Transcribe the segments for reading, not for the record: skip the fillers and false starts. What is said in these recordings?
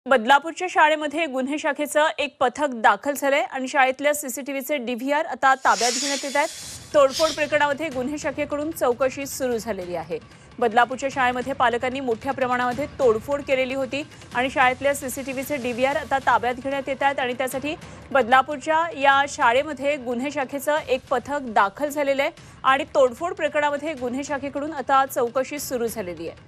बदलापूरच्या शाळेमध्ये गुन्हे शाखेचं एक पथक दाखल झालंय आणि शाळेतल्या सीसीटीव्हीचे डीव्हीआर आता ताब्यात घेण्यात येत आहेत। तोडफोड प्रकरणामध्ये गुन्हे शाखेकडून चौकशी सुरू झालेली आहे। बदलापूरच्या शाळेमध्ये पालकांनी मोठ्या प्रमाणामध्ये तोडफोड केलेली होती आणि शाळेतल्या सीसीटीव्हीचे डीव्हीआर आता ताब्यात घेण्यात येत आहेत आणि त्यासाठी बदलापूरच्या या शाळेमध्ये गुन्हे शाखेचं एक पथक दाखल झालेलं आहे आणि तोडफोड प्रकरणामध्ये गुन्हे शाखेकडून आता चौकशी सुरू झालेली आहे।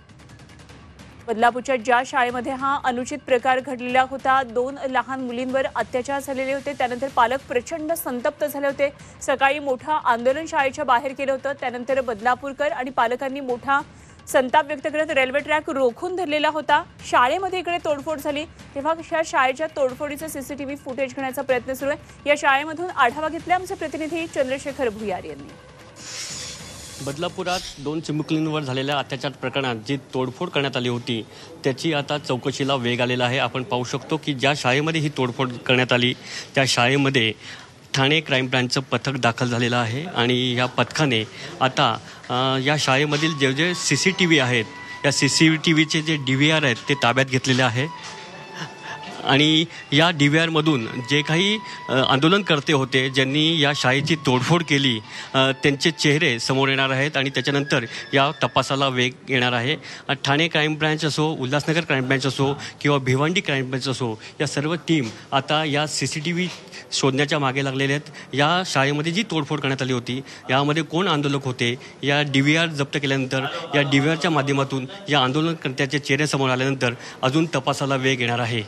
बदलापूरच्या ज्या शाळेमध्ये हा अनुचित प्रकार घडलेला होता, 2 लहान मुलींवर अत्याचार झालेले होते, त्यानंतर पालक प्रचंड संतप्त झाले होते। सकाळी मोठा आंदोलन शाळेच्या बाहेर केलं होतं। त्यानंतर बदलापूरकर आणि पालकांनी मोठा संताप व्यक्त करत रेल्वे ट्रॅक रोखून धरलेला होता। शाळेमध्ये इकडे तोडफोड झाली तेव्हा या शाळेच्या तोडफोडीचं सीसीटीव्ही फुटेज घेण्याचा प्रयत्न सुरू आहे। या शाळेमधून आढावा घेतला आमचे प्रतिनिधी चंद्रशेखर भुयार यांनी। बदलापुरात 2 चिमुकलींवर झालेल्या अत्याचार प्रकरणात जी तोडफोड करण्यात आली होती त्याची आता चौकशीला वेग आलेला आहे। आपण पाहू शकतो की ज्या शाळेमध्ये ही तोडफोड करण्यात आली त्या शाळेमध्ये ठाणे क्राईम ब्रांचचं पथक दाखल झालेलं आहे आणि या पथकाने आता या शाळेमधील जे CCTV आहेत या CCTVचे जे DVR आहेत ते ताब्यात घेतलेले आहे आणि या DVRमधून जे काही आंदोलनकर्ते होते ज्यांनी या शाळेची तोडफोड केली त्यांचे चेहरे समोर येणार आहेत आणि त्याच्यानंतर या तपासाला वेग येणार आहे। ठाणे क्राईम ब्रांच असो, उल्हासनगर क्राईम ब्रांच असो किंवा भिवंडी क्राईम ब्रांच असो, या सर्व टीम आता या CCTV शोधण्याच्या मागे लागलेले आहेत। या शाळेमध्ये जी तोडफोड करण्यात आली होती यामध्ये कोण आंदोलक होते, या DVR जप्त केल्यानंतर या DVRच्या माध्यमातून या आंदोलनकर्त्याचे चेहरे समोर आल्यानंतर अजून तपासाला वेग येणार आहे।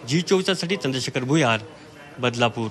G24 साठी चंद्रशेखर भुयार, बदलापूर।